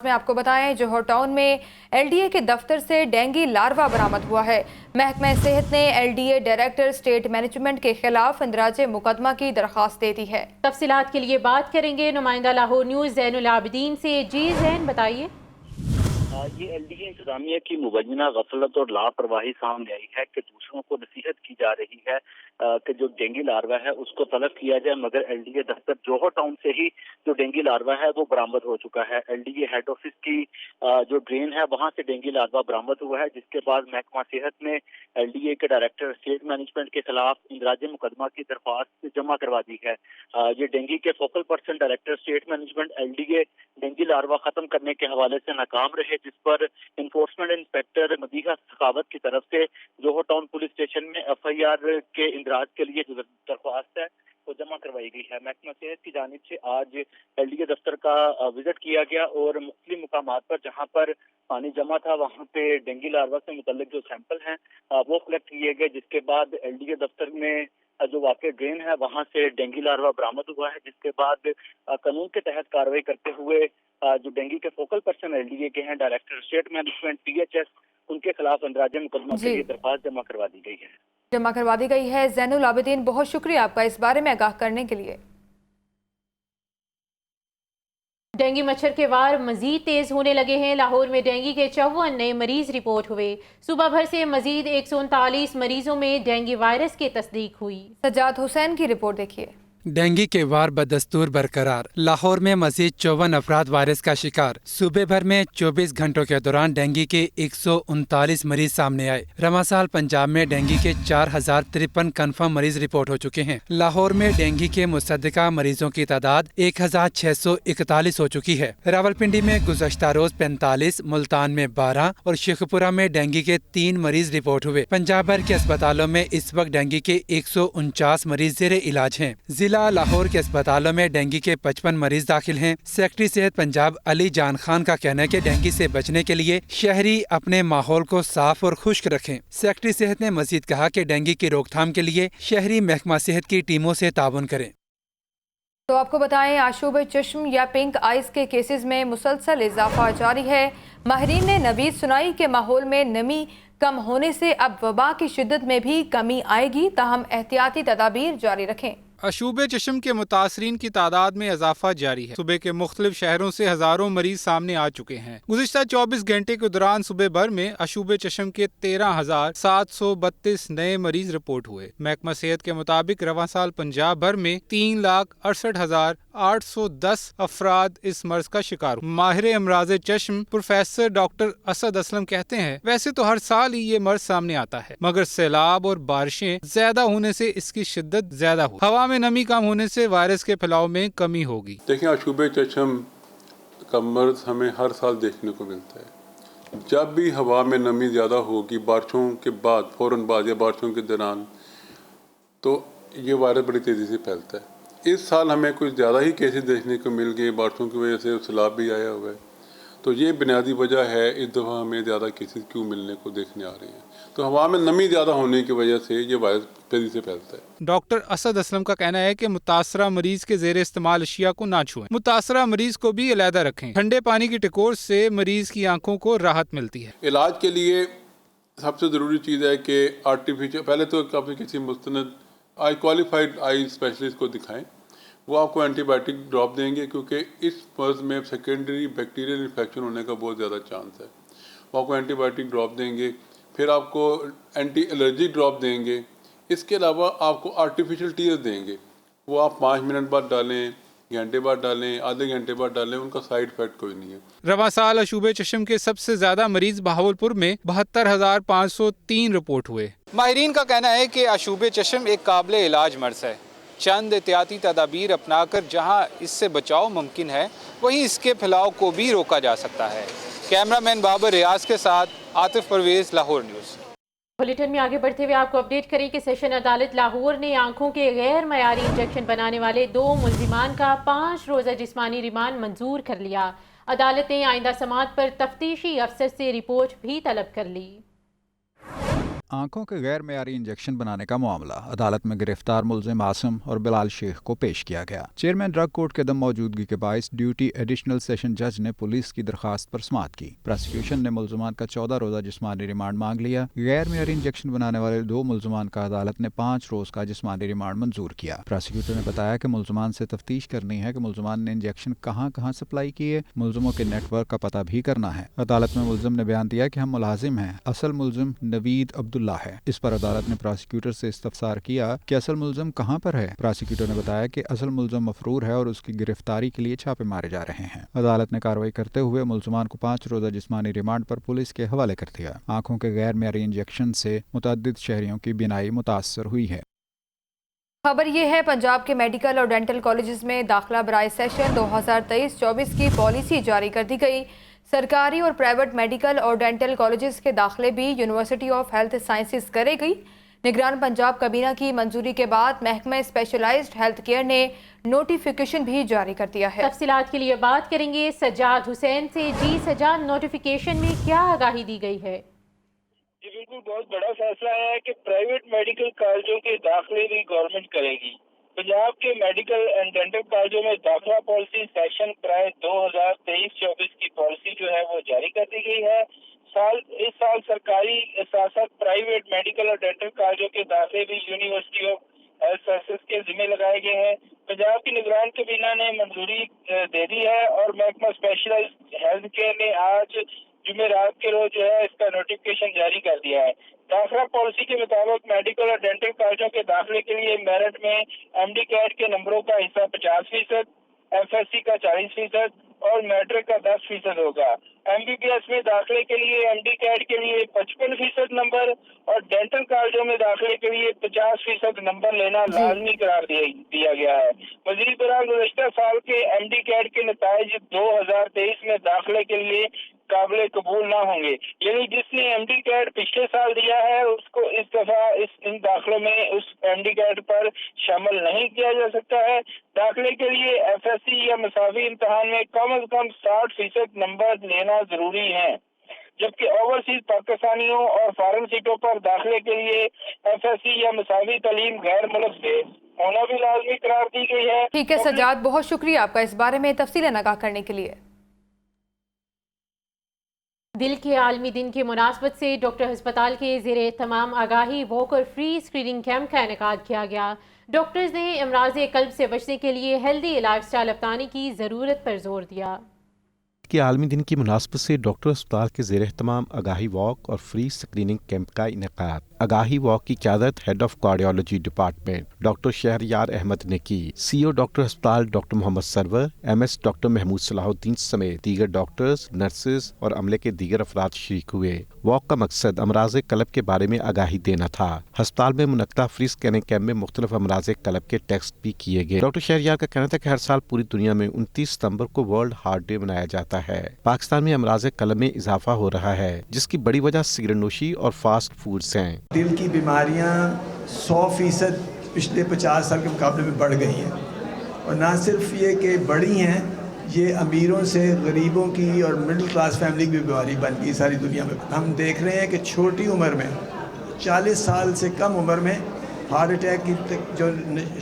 میں آپ کو بتائیں جوہر ٹاؤن میں ایل ڈی اے کے دفتر سے ڈینگی لاروا برآمد ہوا ہے۔ محکمہ صحت نے L D a director state management کے خلاف اندراج مقدمہ کی درخواست دے دی ہے۔ تفصیلات کے لیے بات کریں گے نمائندہ لاہور نیوز زین العابدین سے۔ جی زین، بتائیے۔ یہ ایل ڈی اے انتظامیہ کی مبینہ غفلت اور لاپرواہی سامنے آئی ہے کہ دوسروں کو نصیحت کی جا رہی ہے کہ جو ڈینگی لاروا ہے اس کو طلب کیا جائے، مگر ایل ڈی اے دفتر جوہر ٹاؤن سے ہی جو ڈینگی لاروا ہے وہ برآمد ہو چکا ہے۔ L D A head office کی جو ڈرین ہے وہاں سے ڈینگی لاروا برآمد ہوا ہے، جس کے بعد محکمہ صحت نے ایل ڈی اے کے ڈائریکٹر اسٹیٹ مینجمنٹ کے خلاف اندراج مقدمہ کی درخواست جمع کروا دی ہے۔ یہ ڈینگی کے focal person director state management L D اے ڈینگی لاروا ختم کرنے کے حوالے سے ناکام رہے، جس پر انفورسمنٹ انسپیکٹر مدیحہ سخاوت کی طرف سے جوہر ٹاؤن پولیس اسٹیشن میں ایف آئی آر کے اندراج کے لیے جو درخواست ہے وہ جمع کروائی گئی ہے۔ محکمہ صحت کی جانب سے آج ایل ڈی اے دفتر کا وزٹ کیا گیا اور مختلف مقامات پر جہاں پر پانی جمع تھا وہاں پہ ڈینگی لاروا سے متعلق جو سیمپل ہیں وہ کلیکٹ کیے گئے، جس کے بعد ایل ڈی اے دفتر میں جو واقع ڈرین ہے وہاں سے ڈینگی لاروا برآمد ہوا ہے، جس کے بعد قانون کے تحت کارروائی کرتے ہوئے جو ڈینگی کے focal person L D A کے ہیں director state management P H S, ان کے خلاف اندراج مقدمہ کے لیے درخواست جمع کروا دی گئی ہے۔ زین العابدین، بہت شکریہ آپ کا اس بارے میں آگاہ کرنے کے لیے۔ ڈینگی مچھر کے وار مزید تیز ہونے لگے ہیں۔ لاہور میں ڈینگی کے 54 نئے مریض رپورٹ ہوئے۔ صبح بھر سے مزید 139 مریضوں میں ڈینگی وائرس کی تصدیق ہوئی۔ سجاد حسین کی رپورٹ دیکھیے۔ ڈینگی کے وار بدستور برقرار، لاہور میں مزید 54 افراد وائرس کا شکار۔ صوبے بھر میں 24 گھنٹوں کے دوران ڈینگی کے 139 مریض سامنے آئے۔ رواں سال پنجاب میں ڈینگی کے 4053 کنفرم مریض رپورٹ ہو چکے ہیں۔ لاہور میں ڈینگی کے مصدقہ مریضوں کی تعداد 1641 ہو چکی ہے۔ راولپنڈی میں گزشتہ روز 45، ملتان میں 12 اور شیخ پورہ میں ڈینگی کے 3 مریض رپورٹ ہوئے۔ پنجاب بھر کے اسپتالوں میں اس وقت ڈینگی کے 149 مریض زیر علاج ہیں۔ ضلع لاہور کے اسپتالوں میں ڈینگی کے 55 مریض داخل ہیں۔ سیکرٹری صحت پنجاب علی جان خان کا کہنا ہے کہ ڈینگی سے بچنے کے لیے شہری اپنے ماحول کو صاف اور خشک رکھیں۔ سیکرٹری صحت نے مزید کہا کہ ڈینگی کی روک تھام کے لیے شہری محکمہ صحت کی ٹیموں سے تعاون کریں۔ تو آپ کو بتائیں آشوب چشم یا پنک آئز کے کیسز میں مسلسل اضافہ جاری ہے۔ ماہرین نے نوید سنائی کے ماحول میں نمی کم ہونے سے اب وبا کی شدت میں بھی کمی آئے گی، تاہم احتیاطی تدابیر جاری رکھیں۔ آشوب چشم کے متاثرین کی تعداد میں اضافہ جاری ہے۔ صوبے کے مختلف شہروں سے ہزاروں مریض سامنے آ چکے ہیں۔ گزشتہ 24 گھنٹے کے دوران صوبے بھر میں آشوب چشم کے 13,732 نئے مریض رپورٹ ہوئے۔ محکمہ صحت کے مطابق رواں سال پنجاب بھر میں 3,68,810 افراد اس مرض کا شکار ہوئے۔ ماہر امراض چشم پروفیسر ڈاکٹر اسد اسلم کہتے ہیں ویسے تو ہر سال ہی یہ مرض سامنے آتا ہے، مگر سیلاب اور بارشیں زیادہ ہونے سے اس کی شدت زیادہ ہوئی۔ ہوا میں نمی کم ہونے سے وائرس کے پھیلاؤ میں کمی ہوگی۔ دیکھیں، آشوب چشم کا مرض ہمیں ہر سال دیکھنے کو ملتا ہے۔ جب بھی ہوا میں نمی زیادہ ہوگی بارشوں کے بعد، فوراً بعد یا بارشوں کے دوران، تو یہ وائرس بڑی تیزی سے پھیلتا ہے۔ اس سال ہمیں کچھ زیادہ ہی کیسز دیکھنے کو مل گئے، بارشوں کی وجہ سے سیلاب بھی آیا ہوا ہے، تو یہ بنیادی وجہ ہے اس دفعہ ہمیں زیادہ کیسز کیوں ملنے کو دیکھنے آ رہے ہیں۔ تو ہوا میں نمی زیادہ ہونے کی وجہ سے یہ وائرس تیزی سے پھیلتا ہے۔ ڈاکٹر اسد اسلم کا کہنا ہے کہ متاثرہ مریض کے زیر استعمال اشیاء کو نہ چھوئیں، متاثرہ مریض کو بھی علیحدہ رکھیں۔ ٹھنڈے پانی کی ٹکور سے مریض کی آنکھوں کو راحت ملتی ہے۔ علاج کے لیے سب سے ضروری چیز ہے کہ آرٹیفیشل، پہلے تو آپ کسی مستند کوالیفائڈ آئی اسپیشلسٹ کو دکھائیں، وہ آپ کو اینٹی بائیوٹک ڈراپ دیں گے، کیونکہ اس مرض میں سیکنڈری بیکٹیریل انفیکشن ہونے کا بہت زیادہ چانس ہے۔ وہ آپ کو اینٹی بائیوٹک ڈراپ دیں گے، پھر آپ کو اینٹی الرجی ڈراپ دیں گے۔ اس کے علاوہ آپ کو آرٹیفیشل ٹیئر دیں گے، وہ آپ 5 منٹ بعد ڈالیں، گھنٹے بعد ڈالیں، آدھے گھنٹے بعد ڈالیں، ان کا سائیڈ افیکٹ کوئی نہیں ہے۔ رواں سال آشوب چشم کے سب سے زیادہ مریض بہاولپور میں 72,503 رپورٹ ہوئے۔ ماہرین کا کہنا ہے کہ آشوب چشم ایک قابل علاج مرض ہے۔ چند احتیاطی تدابیر اپنا کر جہاں اس سے بچاؤ ممکن ہے، وہیں اس کے پھیلاؤ کو بھی روکا جا سکتا ہے۔ کیمرہ مین بابر ریاض کے ساتھ عاطف پرویز، لاہور نیوز۔ بلیٹن میں آگے بڑھتے ہوئے آپ کو اپڈیٹ کریں کہ سیشن عدالت لاہور نے آنکھوں کے غیر معیاری انجیکشن بنانے والے 2 ملزمان کا 5 روزہ جسمانی ریمانڈ منظور کر لیا۔ عدالت نے آئندہ سماعت پر تفتیشی افسر سے رپورٹ بھی طلب کر لی۔ آنکھوں کے غیر معیاری انجیکشن بنانے کا معاملہ، عدالت میں گرفتار ملزم عاصم اور بلال شیخ کو پیش کیا گیا۔ چیئرمین ڈرگ کورٹ کے عدم موجودگی کے باعث ڈیوٹی ایڈیشنل سیشن جج نے پولیس کی درخواست پر سماعت کی۔ پراسیکیوشن نے ملزمان کا 14 روزہ جسمانی ریمانڈ مانگ لیا۔ غیر معیاری انجیکشن بنانے والے 2 ملزمان کا عدالت نے 5 روز کا جسمانی ریمانڈ منظور کیا۔ پراسیکیوٹر نے بتایا کہ ملزمان سے تفتیش کرنی ہے کہ ملزمان نے انجیکشن کہاں سپلائی کیے، ملزموں کے نیٹ ورک کا پتہ بھی کرنا ہے۔ عدالت میں ملزم نے بیان دیا کہ ہم ملازم ہیں، اصل ملزم نوید عبداللہ ہے۔ اس پر عدالت نے پراسیکیوٹر سے استفسار کیا کہ اصل ملزم کہاں پر ہے۔ پراسیکیوٹر نے بتایا کہ اصل ملزم مفرور ہے اور اس کی گرفتاری کے لیے چھاپے مارے جا رہے ہیں۔ عدالت نے کارروائی کرتے ہوئے ملزمان کو 5 روزہ جسمانی ریمانڈ پر پولیس کے حوالے کر دیا۔ آنکھوں کے غیر معیاری انجیکشن سے متعدد شہریوں کی بینائی متاثر ہوئی ہے۔ خبر یہ ہے پنجاب کے میڈیکل اور ڈینٹل کالجز میں داخلہ برائے سیشن 2023-24 کی پالیسی جاری کر دی گئی۔ سرکاری اور پرائیویٹ میڈیکل اور ڈینٹل کالجز کے داخلے بھی یونیورسٹی آف ہیلتھ سائنسز کرے گئی۔ نگران پنجاب کابینہ کی منظوری کے بعد محکمہ اسپیشلائزڈ ہیلتھ کیئر نے نوٹیفیکیشن بھی جاری کر دیا ہے۔ تفصیلات کے لیے بات کریں گے سجاد حسین سے۔ جی سجاد، نوٹیفیکیشن میں کیا آگاہی دی گئی ہے؟ جی بالکل، بہت بڑا فیصلہ ہے کہ پرائیویٹ میڈیکل کالجوں کے داخلے بھی گورنمنٹ کرے گی۔ پنجاب کے میڈیکل اینڈ ڈینٹل کالجوں میں داخلہ پالیسی سیشن برائے 2023-24 کی پالیسی جو ہے وہ جاری کر دی گئی ہے۔ اس سال سرکاری ساتھ پرائیویٹ میڈیکل اور ڈینٹل کالجوں کے داخلے بھی یونیورسٹی آف ہیلتھ سائنسز کے ذمہ لگائے گئے ہیں۔ پنجاب کی نگران کابینہ نے منظوری دے دی ہے اور محکمہ اسپیشلائزڈ ہیلتھ کیئر نے آج جمعرات کے روز جو ہے اس کا نوٹیفیکیشن جاری کر دیا ہے۔ داخلہ پالیسی کے مطابق میڈیکل اور ڈینٹل کالجوں کے داخلے کے لیے میرٹ میں ایم ڈی کیٹ کے نمبروں کا حصہ 50%، ایف ایس سی کا 40% اور میٹرک کا 10% ہوگا۔ ایم بی بی ایس میں داخلے کے لیے ایم ڈی کیٹ کے لیے 55% نمبر اور ڈینٹل کالجوں میں داخلے کے لیے 50% نمبر لینا لازمی قرار دیا گیا ہے۔ مزید برآں گزشتہ سال کے ایم ڈی کیٹ کے نتائج 2023 میں داخلے کے لیے قابل قبول نہ ہوں گے، یعنی جس نے ایم ڈی کیٹ پچھلے سال دیا ہے اس کو اس دفعہ ان داخلوں میں اس ایم ڈی کیٹ پر شامل نہیں کیا جا سکتا ہے۔ داخلے کے لیے ایف ایس سی یا مساوی امتحان میں کم از کم 60% نمبر لینا ضروری ہے، جبکہ اوورسیز پاکستانیوں اور فارن سیٹوں پر داخلے کے لیے ایف ایس سی یا مساوی تعلیم غیر ملک سے ہونا بھی لازمی قرار دی گئی ہے۔ ٹھیک ہے سجاد، بہت شکریہ آپ کا اس بارے میں تفصیل آگاہ کرنے کے لیے۔ دل کے عالمی دن کی مناسبت سے ڈاکٹر ہسپتال کے زیر اہتمام آگاہی واک اور فری اسکریننگ کیمپ کا انعقاد کیا گیا۔ ڈاکٹرز نے امراض قلب سے بچنے کے لیے ہیلدی لائف سٹائل اپنانے کی ضرورت پر زور دیا۔ کہ عالمی دن کی مناسبت سے ڈاکٹر ہسپتال کے زیر اہتمام آگاہی واک اور فری اسکریننگ کیمپ کا انعقاد۔ آگاہی واک کی قیادت head of cardiology department doctor Shehryar Ahmed نے کی۔ سی او ڈاکٹر ہسپتال doctor Muhammad Sarwar, M S doctor Mahmood Salahuddin سمیت دیگر ڈاکٹرز، نرسز اور عملے کے دیگر افراد شریک ہوئے۔ واک کا مقصد امراض قلب کے بارے میں آگاہی دینا تھا۔ ہسپتال میں منعقدہ فری اسکیننگ کیمپ میں مختلف امراض قلب کے ٹیسٹ بھی کیے گئے۔ ڈاکٹر شہریار کا کہنا تھا کہ ہر سال پوری دنیا میں 29 ستمبر کو ورلڈ ہارٹ ڈے منایا جاتا ہے۔ پاکستان میں امراض قلب میں اضافہ ہو رہا ہے، جس کی بڑی وجہ سگریٹ نوشی اور فاسٹ فوڈز ہیں۔ دل کی بیماریاں 100% پچھلے 50 سال کے مقابلے میں بڑھ گئی ہیں، اور نہ صرف یہ کہ بڑھی ہیں، یہ امیروں سے غریبوں کی اور مڈل کلاس فیملی کی بھی بیماری بن گئی ساری دنیا میں۔ ہم دیکھ رہے ہیں کہ چھوٹی عمر میں 40 سال سے کم عمر میں ہارٹ اٹیک کی جو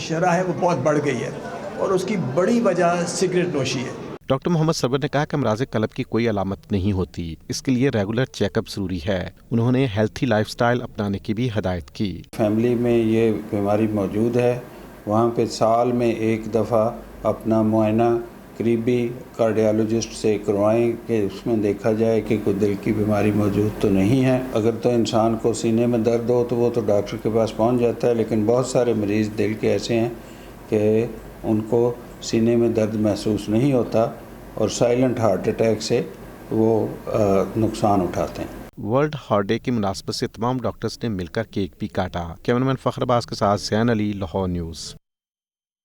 شرح ہے وہ بہت بڑھ گئی ہے، اور اس کی بڑی وجہ سگریٹ نوشی ہے۔ ڈاکٹر محمد سرور نے کہا کہ امراض قلب کی کوئی علامت نہیں ہوتی، اس کے لیے ریگولر چیک اپ ضروری ہے۔ انہوں نے ہیلتھی لائف سٹائل اپنانے کی بھی ہدایت کی۔ فیملی میں یہ بیماری موجود ہے، وہاں پہ سال میں ایک دفعہ اپنا معائنہ قریبی کارڈیالوجسٹ سے کروائیں کہ اس میں دیکھا جائے کہ کوئی دل کی بیماری موجود تو نہیں ہے۔ اگر تو انسان کو سینے میں درد ہو تو وہ تو ڈاکٹر کے پاس پہنچ جاتا ہے، لیکن بہت سارے مریض دل کے ایسے ہیں کہ ان کو سینے میں درد محسوس نہیں ہوتا اور سائلنٹ ہارٹ اٹیک سے وہ نقصان اٹھاتے ہیں۔ ورلڈ ہارٹ ڈے کی مناسبت سے تمام ڈاکٹرز نے مل کر کیک بھی کاٹا۔ کیمرمین فخر عباس کے ساتھ زین علی، لاہور نیوز۔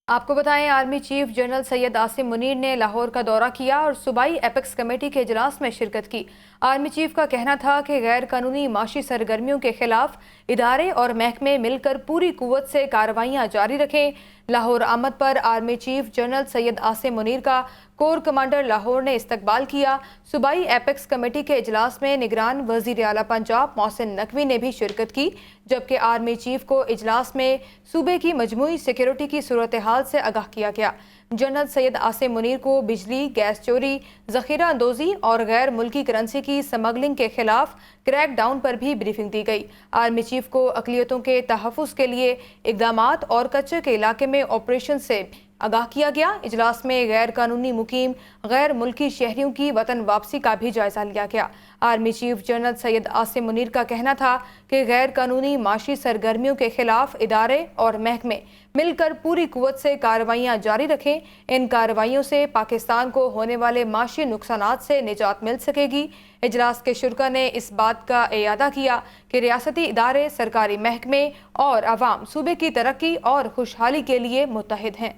آپ کو بتائیں army chief general Syed Asim Munir نے لاہور کا دورہ کیا اور صوبائی ایپیکس کمیٹی کے اجلاس میں شرکت کی۔ آرمی چیف کا کہنا تھا کہ غیر قانونی معاشی سرگرمیوں کے خلاف ادارے اور محکمے مل کر پوری قوت سے کارروائیاں جاری رکھیں۔ لاہور آمد پر army chief general Syed Asim Munir کا کور کمانڈر لاہور نے استقبال کیا۔ صوبائی ایپیکس کمیٹی کے اجلاس میں نگران وزیر اعلیٰ پنجاب محسن نقوی نے بھی شرکت کی، جبکہ آرمی چیف کو اجلاس میں صوبے کی مجموعی سیکیورٹی کی صورتحال سے آگاہ کیا گیا۔ جنرل سید عاصم منیر کو بجلی، گیس چوری، ذخیرہ اندوزی اور غیر ملکی کرنسی کی سمگلنگ کے خلاف کریک ڈاؤن پر بھی بریفنگ دی گئی۔ آرمی چیف کو اقلیتوں کے تحفظ کے لیے اقدامات اور کچے کے علاقے میں آپریشن سے آگاہ کیا گیا۔ اجلاس میں غیر قانونی مقیم غیر ملکی شہریوں کی وطن واپسی کا بھی جائزہ لیا گیا۔ Army chief general Syed Asim Munir کا کہنا تھا کہ غیر قانونی معاشی سرگرمیوں کے خلاف ادارے اور محکمے مل کر پوری قوت سے کارروائیاں جاری رکھیں۔ ان کارروائیوں سے پاکستان کو ہونے والے معاشی نقصانات سے نجات مل سکے گی۔ اجلاس کے شرکاء نے اس بات کا اعادہ کیا کہ ریاستی ادارے، سرکاری محکمے اور عوام صوبے کی ترقی اور خوشحالی کے لیے متحد ہیں۔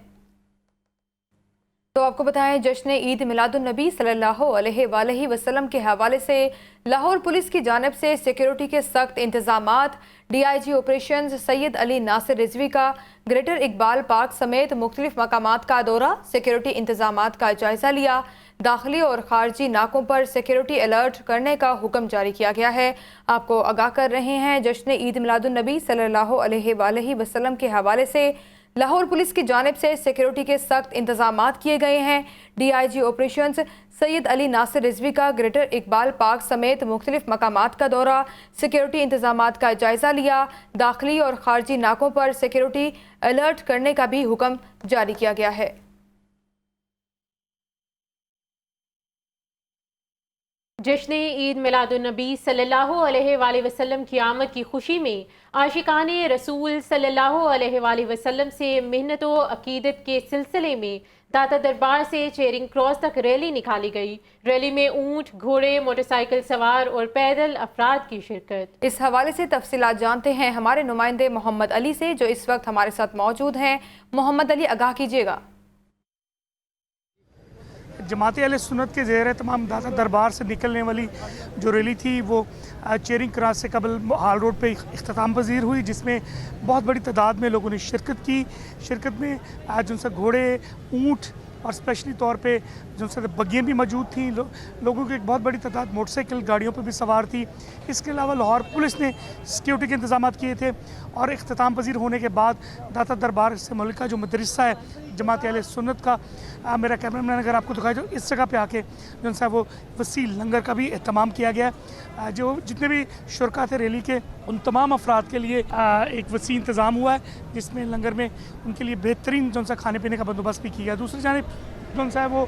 تو آپ کو بتائیں، جشن عید میلاد النبی صلی اللہ علیہ وآلہ وسلم کے حوالے سے لاہور پولیس کی جانب سے سیکیورٹی کے سخت انتظامات۔ ڈی آئی جی آپریشنز سید علی ناصر رضوی کا گریٹر اقبال پارک سمیت مختلف مقامات کا دورہ، سیکیورٹی انتظامات کا جائزہ لیا۔ داخلی اور خارجی ناکوں پر سیکیورٹی الرٹ کرنے کا حکم جاری کیا گیا ہے۔ آپ کو آگاہ کر رہے ہیں، جشن عید میلاد النبی صلی اللہ علیہ وآلہ وسلم کے حوالے سے لاہور پولیس کی جانب سے سیکیورٹی کے سخت انتظامات کیے گئے ہیں۔ ڈی آئی جی آپریشنز سید علی ناصر رضوی کا گریٹر اقبال پارک سمیت مختلف مقامات کا دورہ، سیکیورٹی انتظامات کا جائزہ لیا۔ داخلی اور خارجی ناکوں پر سیکیورٹی الرٹ کرنے کا بھی حکم جاری کیا گیا ہے۔ جشن عید میلاد النبی صلی اللہ علیہ وآلہ وسلم کی آمد کی خوشی میں عاشقان رسول صلی اللہ علیہ وآلہ وسلم سے محنت و عقیدت کے سلسلے میں داتا دربار سے چیرنگ کراس تک ریلی نکالی گئی۔ ریلی میں اونٹ، گھوڑے، موٹر سائیکل سوار اور پیدل افراد کی شرکت۔ اس حوالے سے تفصیلات جانتے ہیں ہمارے نمائندے محمد علی سے، جو اس وقت ہمارے ساتھ موجود ہیں۔ محمد علی، آگاہ کیجیے گا۔ جماعت اہل سنت کے زیر تمام داتا دربار سے نکلنے والی جو ریلی تھی وہ چیرنگ کراس سے قبل ہال روڈ پہ اختتام پذیر ہوئی، جس میں بہت بڑی تعداد میں لوگوں نے شرکت کی۔ شرکت میں جن سے گھوڑے، اونٹ اور اسپیشلی طور پہ جن سے بگیاں بھی موجود تھیں۔ لوگوں کی ایک بہت بڑی تعداد موٹر سائیکل گاڑیوں پہ بھی سوار تھی۔ اس کے علاوہ لاہور پولیس نے سیکیورٹی کے انتظامات کیے تھے، اور اختتام پذیر ہونے کے بعد داتا دربار سے ملک کا جو مدرسہ ہے جماعت اہل سنت کا، میرا کیمرہ مین اگر آپ کو دکھائے، جو اس جگہ پہ آ کے جو ہے وہ وسیع لنگر کا بھی اہتمام کیا گیا ہے۔ جو جتنے بھی شرکا تھے ریلی کے، ان تمام افراد کے لیے ایک وسیع انتظام ہوا ہے، جس میں لنگر میں ان کے لیے بہترین جو ہے کھانے پینے کا بندوبست بھی کیا گیا۔ دوسری جانب جو ہے وہ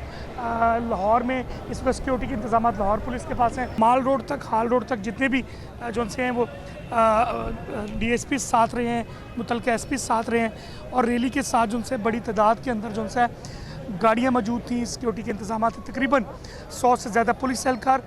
لاہور میں اس وقت سیکیورٹی کے انتظامات لاہور پولیس کے پاس ہیں۔ مال روڈ تک، ہال روڈ تک جتنے بھی جو سے ہیں وہ ڈی ایس پی ساتھ رہے ہیں، متعلقہ ایس پی ساتھ رہے ہیں، اور ریلی کے ساتھ جو سے بڑی تعداد کے اندر جو ہے گاڑیاں موجود تھیں۔ سیکیورٹی کے انتظامات تقریباً 100 سے زیادہ پولیس اہلکار،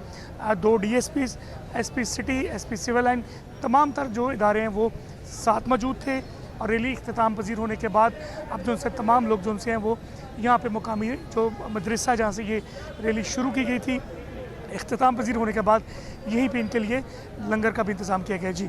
2 D S Ps, S P city, S P civil line, تمام تر جو ادارے ہیں وہ ساتھ موجود تھے۔ اور ریلی اختتام پذیر ہونے کے بعد اب جو سے تمام لوگ جو سے ہیں وہ یہاں پہ مقامی جو مدرسہ جہاں سے یہ ریلی شروع کی گئی تھی، اختتام پذیر ہونے کے بعد یہیں پہ ان کے لیے لنگر کا بھی انتظام کیا گیا۔ جی،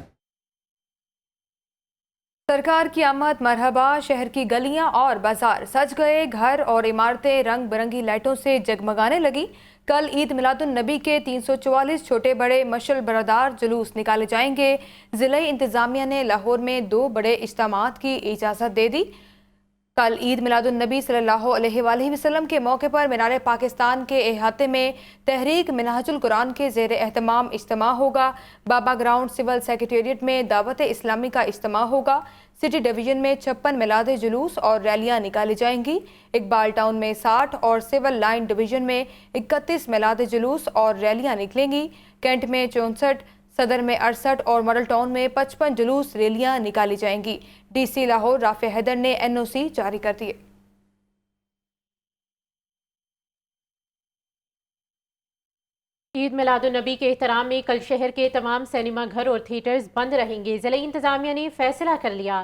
سرکار کی آمد مرحبا، شہر کی گلیاں اور بازار سج گئے، گھر اور عمارتیں رنگ برنگی لائٹوں سے جگمگانے لگی۔ کل عید میلاد النبی کے 344 چھوٹے بڑے مشعل بردار جلوس نکالے جائیں گے۔ ضلعی انتظامیہ نے لاہور میں 2 بڑے اجتماعات کی اجازت دے دی۔ کل عید میلاد النبی صلی اللہ علیہ وآلہ وسلم کے موقع پر مینار پاکستان کے احاطے میں تحریک منہاج القرآن کے زیر اہتمام اجتماع ہوگا۔ بابا گراؤنڈ سول سیکریٹریٹ میں دعوت اسلامی کا اجتماع ہوگا۔ سٹی ڈویژن میں 56 میلاد جلوس اور ریلیاں نکالی جائیں گی۔ اقبال ٹاؤن میں 60 اور سول لائن ڈویژن میں 31 میلاد جلوس اور ریلیاں نکلیں گی۔ کینٹ میں 64، صدر میں 68 اور ماڈل ٹاؤن میں 55 جلوس ریلیاں نکالی جائیں گی۔ ڈی سی لاہور رافع حیدر نے NOC جاری کر دیے۔ عید میلاد النبی کے احترام میں کل شہر کے تمام سینما گھر اور تھیٹرز بند رہیں گے۔ ضلعی انتظامیہ نے فیصلہ کر لیا۔